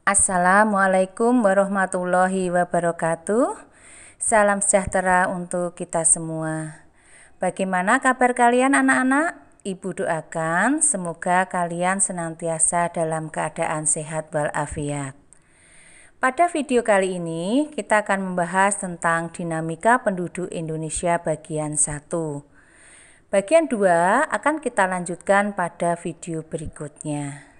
Assalamualaikum warahmatullahi wabarakatuh. Salam sejahtera untuk kita semua. Bagaimana kabar kalian anak-anak? Ibu doakan semoga kalian senantiasa dalam keadaan sehat walafiat. Pada video kali ini kita akan membahas tentang dinamika penduduk Indonesia bagian 1. Bagian 2 akan kita lanjutkan pada video berikutnya.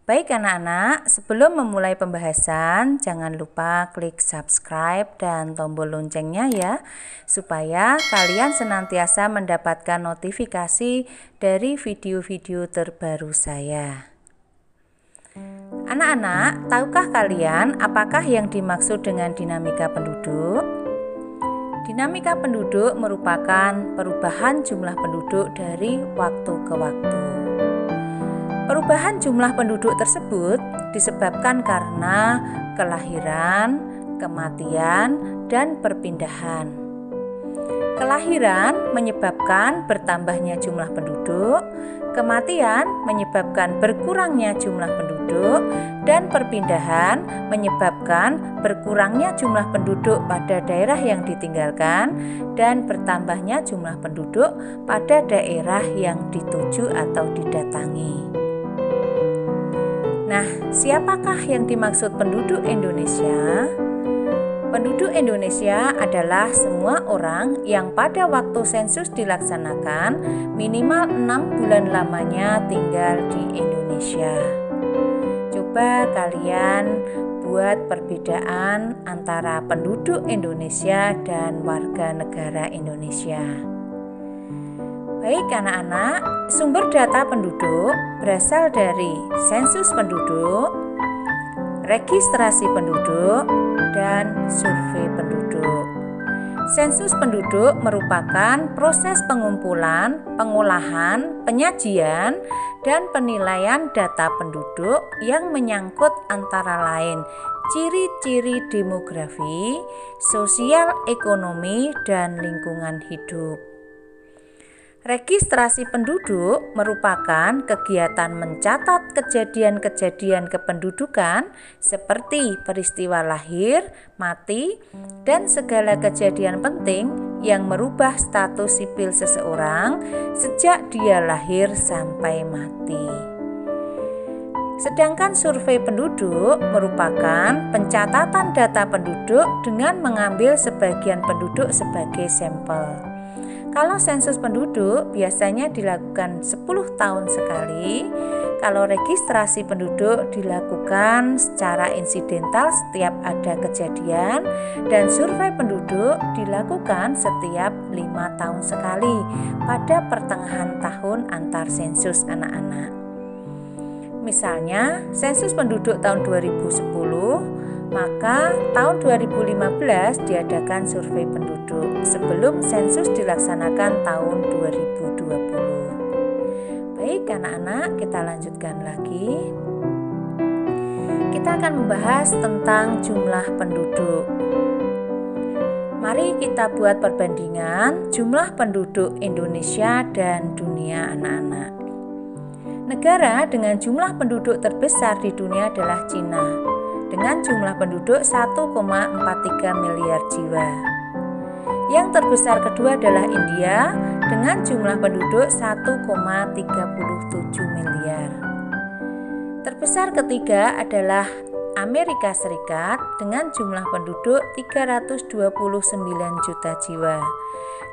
Baik anak-anak, sebelum memulai pembahasan, jangan lupa klik subscribe dan tombol loncengnya ya, supaya kalian senantiasa mendapatkan notifikasi dari video-video terbaru saya. Anak-anak, tahukah kalian apakah yang dimaksud dengan dinamika penduduk? Dinamika penduduk merupakan perubahan jumlah penduduk dari waktu ke waktu. Perubahan jumlah penduduk tersebut disebabkan karena kelahiran, kematian, dan perpindahan. Kelahiran menyebabkan bertambahnya jumlah penduduk, kematian menyebabkan berkurangnya jumlah penduduk, dan perpindahan menyebabkan berkurangnya jumlah penduduk pada daerah yang ditinggalkan dan bertambahnya jumlah penduduk pada daerah yang dituju atau didatangi. Nah, siapakah yang dimaksud penduduk Indonesia? Penduduk Indonesia adalah semua orang yang pada waktu sensus dilaksanakan minimal 6 bulan lamanya tinggal di Indonesia. Coba kalian buat perbedaan antara penduduk Indonesia dan warga negara Indonesia. Baik anak-anak, sumber data penduduk berasal dari sensus penduduk, registrasi penduduk, dan survei penduduk. Sensus penduduk merupakan proses pengumpulan, pengolahan, penyajian, dan penilaian data penduduk yang menyangkut antara lain ciri-ciri demografi, sosial ekonomi, dan lingkungan hidup. Registrasi penduduk merupakan kegiatan mencatat kejadian-kejadian kependudukan seperti peristiwa lahir, mati, dan segala kejadian penting yang merubah status sipil seseorang sejak dia lahir sampai mati. Sedangkan survei penduduk merupakan pencatatan data penduduk dengan mengambil sebagian penduduk sebagai sampel. Kalau sensus penduduk biasanya dilakukan 10 tahun sekali, kalau registrasi penduduk dilakukan secara insidental setiap ada kejadian, dan survei penduduk dilakukan setiap 5 tahun sekali pada pertengahan tahun antar sensus anak-anak. Misalnya, sensus penduduk tahun 2010, maka tahun 2015 diadakan survei penduduk sebelum sensus dilaksanakan tahun 2020. Baik anak-anak, kita lanjutkan lagi. Kita akan membahas tentang jumlah penduduk. Mari kita buat perbandingan jumlah penduduk Indonesia dan dunia anak-anak. Negara dengan jumlah penduduk terbesar di dunia adalah Cina, dengan jumlah penduduk 1,43 miliar jiwa. Yang terbesar kedua adalah India dengan jumlah penduduk 1,37 miliar. Terbesar ketiga adalah Amerika Serikat dengan jumlah penduduk 329 juta jiwa.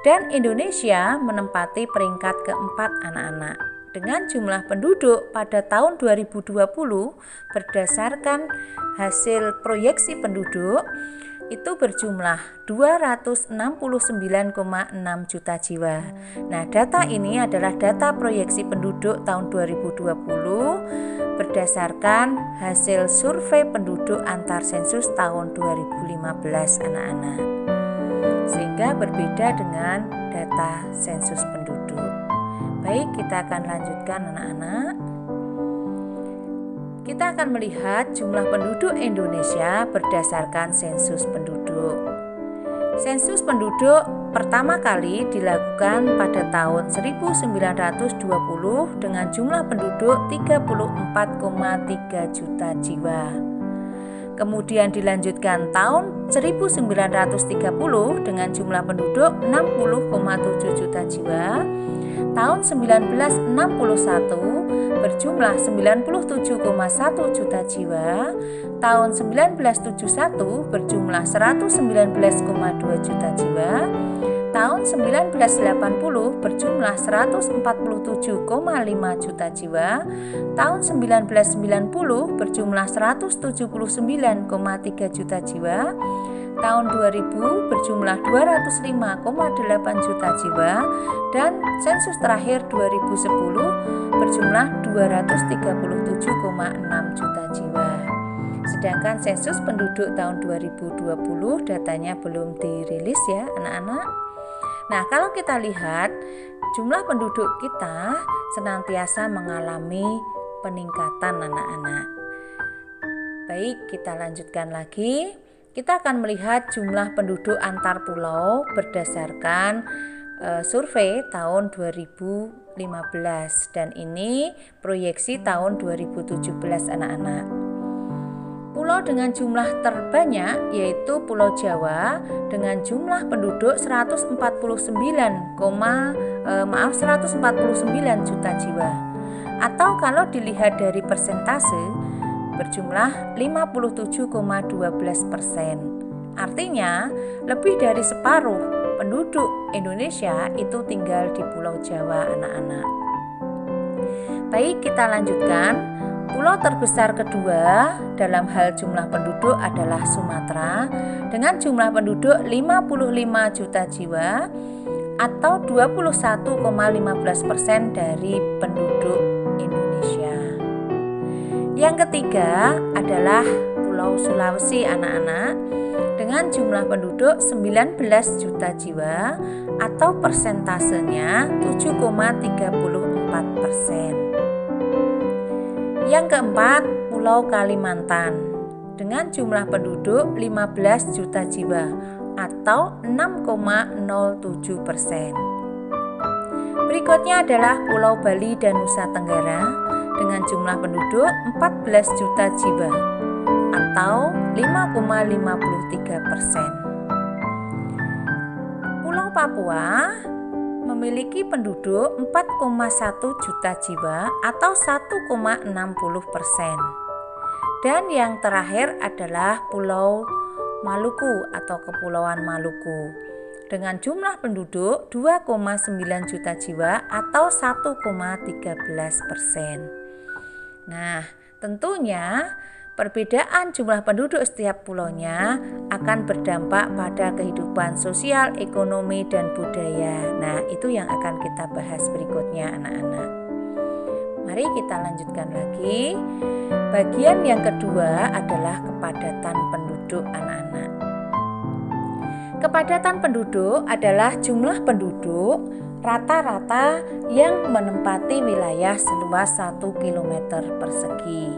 Dan Indonesia menempati peringkat keempat anak-anak dengan jumlah penduduk pada tahun 2020 berdasarkan hasil proyeksi penduduk itu berjumlah 269,6 juta jiwa. Nah, data ini adalah data proyeksi penduduk tahun 2020 berdasarkan hasil survei penduduk antar sensus tahun 2015 anak-anak. Sehingga berbeda dengan data sensus penduduk. Baik, kita akan lanjutkan anak-anak. Kita akan melihat jumlah penduduk Indonesia berdasarkan sensus penduduk. Sensus penduduk pertama kali dilakukan pada tahun 1920 dengan jumlah penduduk 34,3 juta jiwa. Kemudian dilanjutkan tahun 1930 dengan jumlah penduduk 60,7 juta jiwa. Tahun 1961 berjumlah 97,1 juta jiwa. Tahun 1971 berjumlah 119,2 juta jiwa. Tahun 1980 berjumlah 147,5 juta jiwa. Tahun 1990 berjumlah 179,3 juta jiwa. Tahun 2000 berjumlah 205,8 juta jiwa, dan sensus terakhir 2010 berjumlah 237,6 juta jiwa. Sedangkan sensus penduduk tahun 2020 datanya belum dirilis ya anak-anak. Nah, kalau kita lihat jumlah penduduk kita senantiasa mengalami peningkatan anak-anak. Baik, kita lanjutkan lagi. Kita akan melihat jumlah penduduk antar pulau berdasarkan survei tahun 2015, dan ini proyeksi tahun 2017 anak-anak. Pulau dengan jumlah terbanyak yaitu Pulau Jawa dengan jumlah penduduk 149 juta jiwa. Atau kalau dilihat dari persentase berjumlah 57,12%. Artinya lebih dari separuh penduduk Indonesia itu tinggal di Pulau Jawa anak-anak. Baik, kita lanjutkan. Pulau terbesar kedua dalam hal jumlah penduduk adalah Sumatera dengan jumlah penduduk 55 juta jiwa atau 21,15% dari penduduk Indonesia. Yang ketiga adalah Pulau Sulawesi anak-anak dengan jumlah penduduk 19 juta jiwa atau persentasenya 7,34%. Yang keempat, Pulau Kalimantan dengan jumlah penduduk 15 juta jiwa atau 6,07%. Berikutnya adalah Pulau Bali dan Nusa Tenggara dengan jumlah penduduk 14 juta jiwa atau 5,53%. Pulau Papua memiliki penduduk 4,1 juta jiwa atau 1,60%. Dan yang terakhir adalah Pulau Maluku atau Kepulauan Maluku dengan jumlah penduduk 2,9 juta jiwa atau 1,13%. Nah, tentunya perbedaan jumlah penduduk setiap pulaunya akan berdampak pada kehidupan sosial, ekonomi, dan budaya. Nah, itu yang akan kita bahas berikutnya anak-anak. Mari kita lanjutkan lagi. Bagian yang kedua adalah kepadatan penduduk anak-anak. Kepadatan penduduk adalah jumlah penduduk rata-rata yang menempati wilayah seluas 1 km persegi.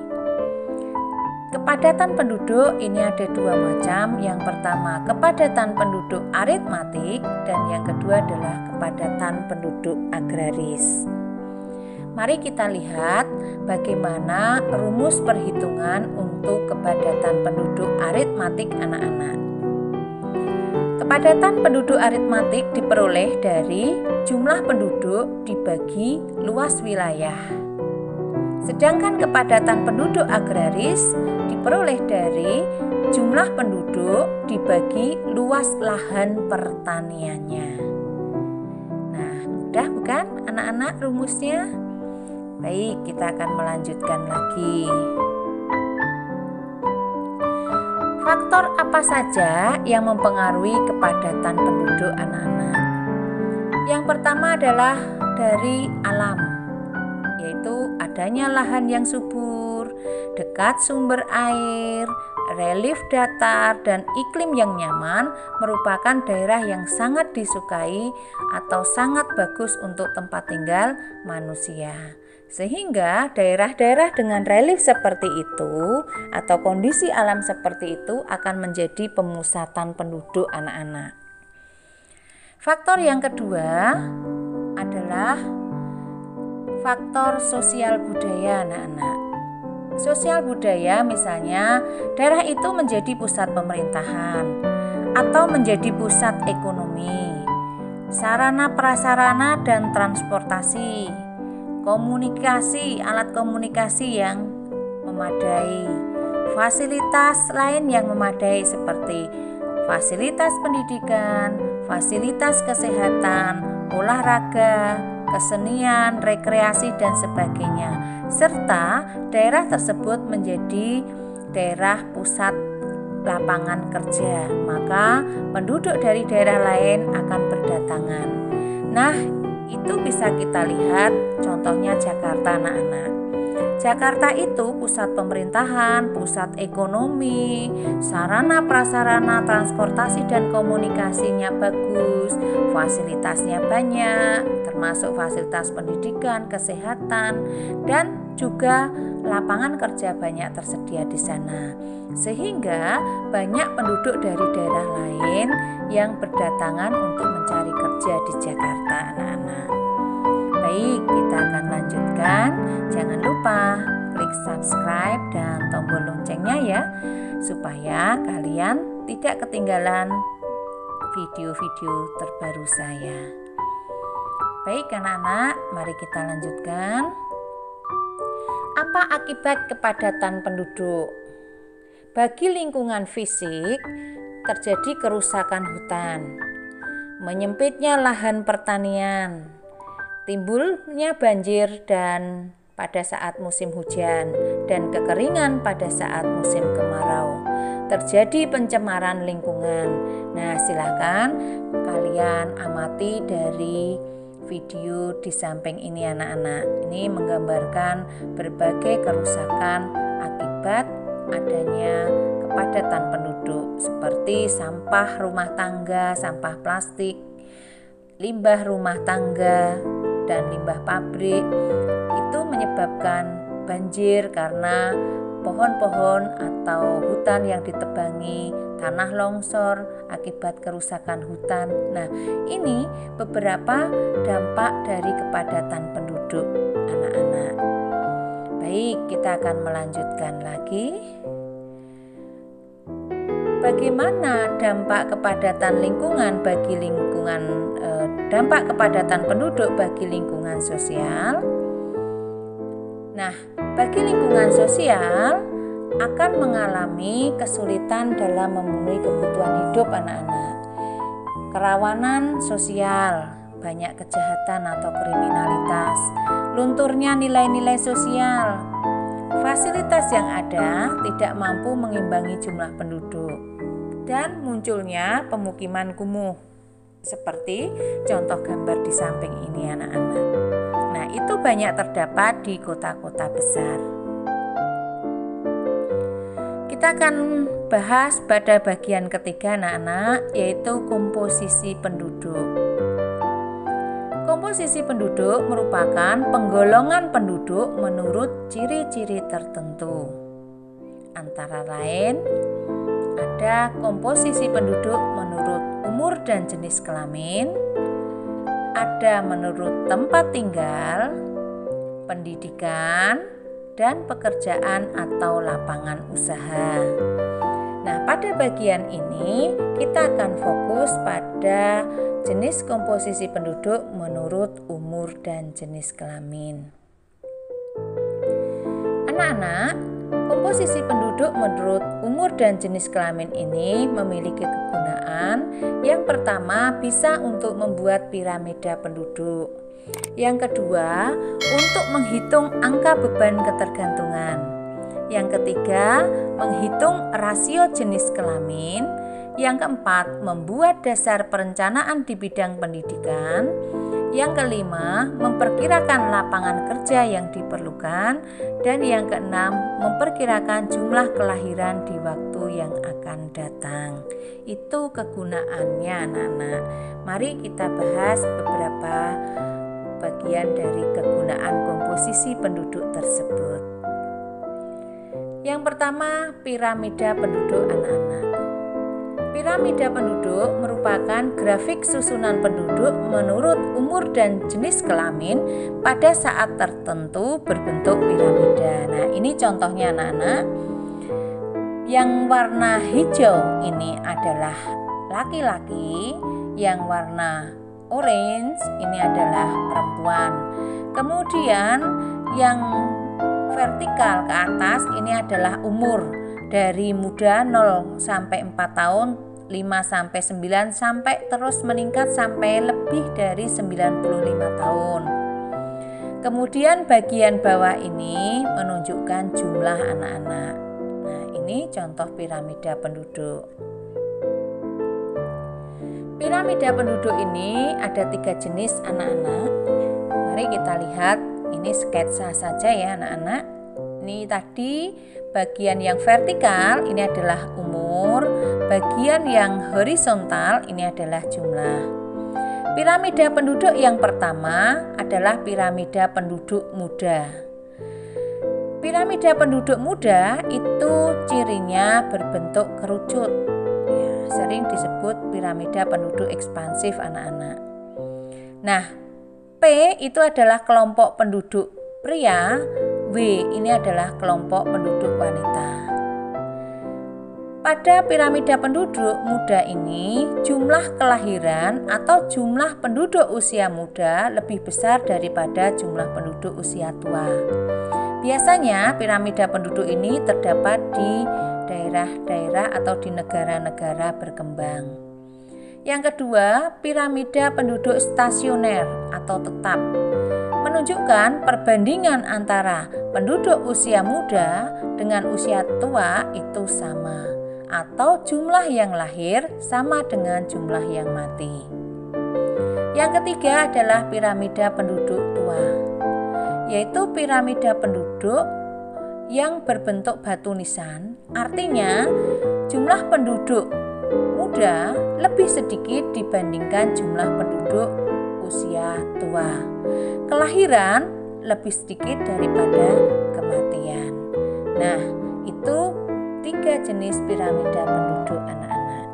Kepadatan penduduk ini ada dua macam. Yang pertama kepadatan penduduk aritmatik dan yang kedua adalah kepadatan penduduk agraris. Mari kita lihat bagaimana rumus perhitungan untuk kepadatan penduduk aritmatik anak-anak. Kepadatan penduduk aritmatik diperoleh dari jumlah penduduk dibagi luas wilayah. Sedangkan kepadatan penduduk agraris diperoleh dari jumlah penduduk dibagi luas lahan pertaniannya. Nah, mudah bukan anak-anak rumusnya? Baik, kita akan melanjutkan lagi. Faktor apa saja yang mempengaruhi kepadatan penduduk anak-anak? Yang pertama adalah dari alam, yaitu adanya lahan yang subur, dekat sumber air, relief datar, dan iklim yang nyaman merupakan daerah yang sangat disukai atau sangat bagus untuk tempat tinggal manusia. Sehingga daerah-daerah dengan relief seperti itu atau kondisi alam seperti itu akan menjadi pemusatan penduduk anak-anak. Faktor yang kedua adalah faktor sosial budaya anak-anak. sosial budaya, misalnya daerah itu menjadi pusat pemerintahan atau menjadi pusat ekonomi, sarana prasarana dan transportasi, komunikasi, alat komunikasi yang memadai, fasilitas lain yang memadai seperti fasilitas pendidikan, fasilitas kesehatan, olahraga, kesenian, rekreasi, dan sebagainya, serta daerah tersebut menjadi daerah pusat lapangan kerja, maka penduduk dari daerah lain akan berdatangan. Nah, itu bisa kita lihat contohnya Jakarta, anak-anak. Jakarta itu pusat pemerintahan, pusat ekonomi, sarana prasarana transportasi dan komunikasinya bagus, fasilitasnya banyak, termasuk fasilitas pendidikan, kesehatan, dan juga lapangan kerja banyak tersedia di sana. Sehingga banyak penduduk dari daerah lain yang berdatangan untuk mencari kerja di Jakarta, anak-anak. Baik, kita akan lanjutkan. Jangan lupa klik subscribe dan tombol loncengnya ya, supaya kalian tidak ketinggalan video-video terbaru saya. Baik anak-anak, mari kita lanjutkan. Apa akibat kepadatan penduduk? Bagi lingkungan fisik, terjadi kerusakan hutan, menyempitnya lahan pertanian, timbulnya banjir dan pada saat musim hujan dan kekeringan pada saat musim kemarau, terjadi pencemaran lingkungan. Nah, silakan kalian amati dari video di samping ini anak-anak. Ini menggambarkan berbagai kerusakan akibat adanya kepadatan penduduk seperti sampah rumah tangga, sampah plastik, limbah rumah tangga, dan limbah pabrik. Itu menyebabkan banjir karena pohon-pohon atau hutan yang ditebangi, tanah longsor akibat kerusakan hutan. Nah, ini beberapa dampak dari kepadatan penduduk, anak-anak. Baik, kita akan melanjutkan lagi. Bagaimana dampak kepadatan lingkungan bagi dampak kepadatan penduduk bagi lingkungan sosial? Nah, bagi lingkungan sosial akan mengalami kesulitan dalam memenuhi kebutuhan hidup anak-anak. Kerawanan sosial, banyak kejahatan atau kriminalitas, lunturnya nilai-nilai sosial, fasilitas yang ada tidak mampu mengimbangi jumlah penduduk, dan munculnya pemukiman kumuh seperti contoh gambar di samping ini anak-anak. Nah, itu banyak terdapat di kota-kota besar. Kita akan bahas pada bagian ketiga anak-anak, yaitu komposisi penduduk. Komposisi penduduk merupakan penggolongan penduduk menurut ciri-ciri tertentu. Antara lain, ada komposisi penduduk menurut umur dan jenis kelamin, ada menurut tempat tinggal, pendidikan, dan pekerjaan atau lapangan usaha. Nah, pada bagian ini kita akan fokus pada jenis komposisi penduduk menurut umur dan jenis kelamin. Anak-anak, komposisi penduduk menurut umur dan jenis kelamin ini memiliki kegunaan. Yang pertama, bisa untuk membuat piramida penduduk. Yang kedua, untuk menghitung angka beban ketergantungan. Yang ketiga, menghitung rasio jenis kelamin. Yang keempat, membuat dasar perencanaan di bidang pendidikan. Yang kelima, memperkirakan lapangan kerja yang diperlukan. Dan yang keenam, memperkirakan jumlah kelahiran di waktu yang akan datang. Itu kegunaannya anak-anak. Mari kita bahas beberapa bagian dari kegunaan komposisi penduduk tersebut. Yang pertama, piramida penduduk anak-anak. Piramida penduduk merupakan grafik susunan penduduk menurut umur dan jenis kelamin pada saat tertentu berbentuk piramida. Nah, ini contohnya anak-anak. Yang warna hijau ini adalah laki-laki, yang warna orange ini adalah perempuan. Kemudian yang vertikal ke atas ini adalah umur dari muda 0 sampai 4 tahun, 5 sampai 9 sampai terus meningkat sampai lebih dari 95 tahun. Kemudian bagian bawah ini menunjukkan jumlah anak-anak. Nah, ini contoh piramida penduduk. Piramida penduduk ini ada 3 jenis anak-anak. Mari kita lihat, ini sketsa saja ya anak-anak. Ini tadi bagian yang vertikal ini adalah umur, bagian yang horizontal ini adalah jumlah. Piramida penduduk yang pertama adalah piramida penduduk muda. Piramida penduduk muda itu cirinya berbentuk kerucut. Ya, sering disebut piramida penduduk ekspansif anak-anak. Nah, P itu adalah kelompok penduduk pria, W ini adalah kelompok penduduk wanita. Pada piramida penduduk muda ini, jumlah kelahiran atau jumlah penduduk usia muda lebih besar daripada jumlah penduduk usia tua. Biasanya piramida penduduk ini terdapat di daerah-daerah atau di negara-negara berkembang. Yang kedua, piramida penduduk stasioner atau tetap menunjukkan perbandingan antara penduduk usia muda dengan usia tua itu sama, atau jumlah yang lahir sama dengan jumlah yang mati. Yang ketiga adalah piramida penduduk tua, yaitu piramida penduduk yang berbentuk batu nisan, artinya jumlah penduduk muda lebih sedikit dibandingkan jumlah penduduk usia tua. Kelahiran lebih sedikit daripada kematian. Nah, itu 3 jenis piramida penduduk anak-anak.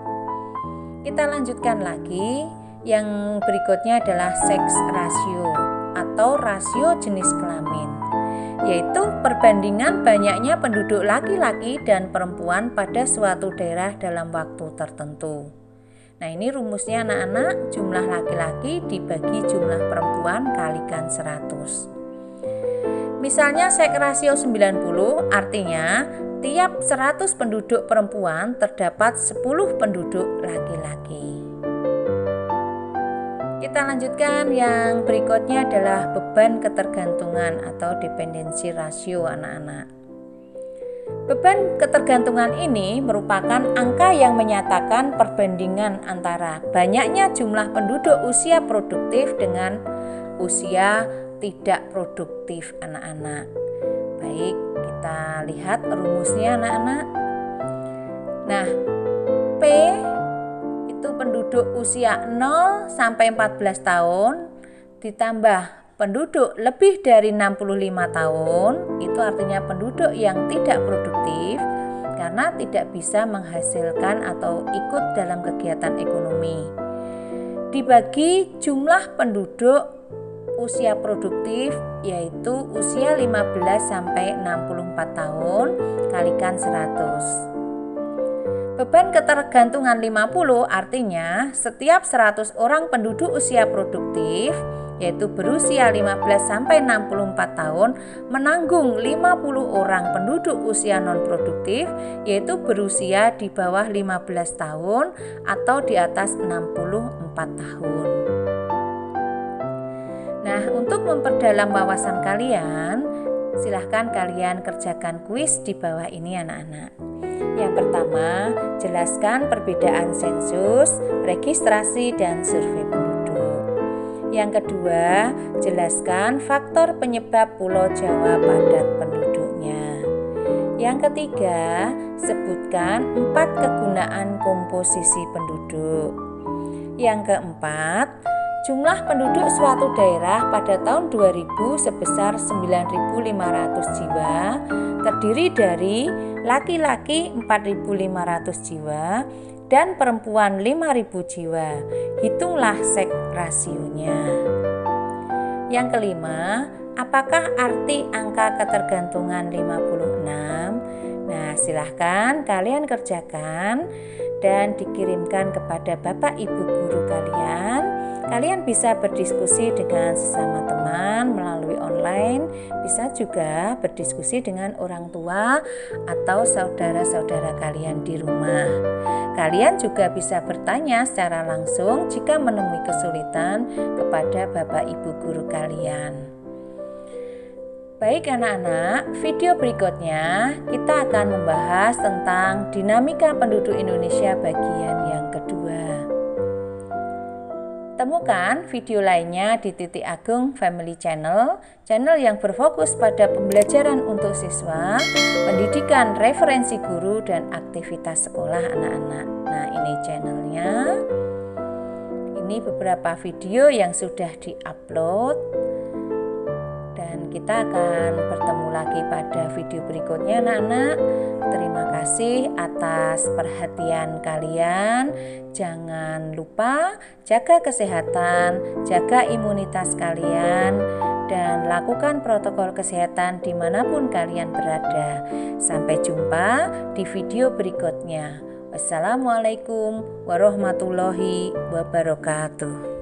Kita lanjutkan lagi. Yang berikutnya adalah sex ratio atau rasio jenis kelamin, yaitu perbandingan banyaknya penduduk laki-laki dan perempuan pada suatu daerah dalam waktu tertentu. Nah, ini rumusnya anak-anak, jumlah laki-laki dibagi jumlah perempuan kalikan 100. Misalnya seks rasio 90, artinya tiap 100 penduduk perempuan terdapat 10 penduduk laki-laki. Kita lanjutkan, yang berikutnya adalah beban ketergantungan atau dependensi rasio anak-anak. Beban ketergantungan ini merupakan angka yang menyatakan perbandingan antara banyaknya jumlah penduduk usia produktif dengan usia tidak produktif anak-anak. Baik, kita lihat rumusnya anak-anak. Nah, P itu penduduk usia 0 sampai 14 tahun ditambah penduduk lebih dari 65 tahun, itu artinya penduduk yang tidak produktif karena tidak bisa menghasilkan atau ikut dalam kegiatan ekonomi. Dibagi jumlah penduduk usia produktif, yaitu usia 15 sampai 64 tahun kalikan 100. Beban ketergantungan 50 artinya setiap 100 orang penduduk usia produktif, yaitu berusia 15 sampai 64 tahun, menanggung 50 orang penduduk usia non-produktif, yaitu berusia di bawah 15 tahun atau di atas 64 tahun. Nah, untuk memperdalam wawasan kalian, silahkan kalian kerjakan kuis di bawah ini anak-anak. Yang pertama, jelaskan perbedaan sensus, registrasi, dan survei penduduk. Yang kedua, jelaskan faktor penyebab Pulau Jawa padat penduduknya. Yang ketiga, sebutkan 4 kegunaan komposisi penduduk. Yang keempat, jumlah penduduk suatu daerah pada tahun 2000 sebesar 9.500 jiwa, terdiri dari laki-laki 4.500 jiwa dan perempuan 5.000 jiwa. Hitunglah seks rasionya. Yang kelima, apakah arti angka ketergantungan 56? Nah, silahkan kalian kerjakan dan dikirimkan kepada Bapak Ibu guru kalian. Kalian bisa berdiskusi dengan sesama teman melalui online, bisa juga berdiskusi dengan orang tua atau saudara-saudara kalian di rumah. Kalian juga bisa bertanya secara langsung jika menemui kesulitan kepada Bapak Ibu guru kalian. Baik anak-anak, video berikutnya kita akan membahas tentang dinamika penduduk Indonesia bagian yang kedua. Temukan video lainnya di Titik Agung Family Channel, channel yang berfokus pada pembelajaran untuk siswa, pendidikan referensi guru, dan aktivitas sekolah anak-anak. Nah, ini channelnya. Ini beberapa video yang sudah diupload. Dan kita akan bertemu lagi pada video berikutnya anak-anak. Terima kasih atas perhatian kalian. Jangan lupa jaga kesehatan, jaga imunitas kalian, dan lakukan protokol kesehatan dimanapun kalian berada. Sampai jumpa di video berikutnya. Wassalamualaikum warahmatullahi wabarakatuh.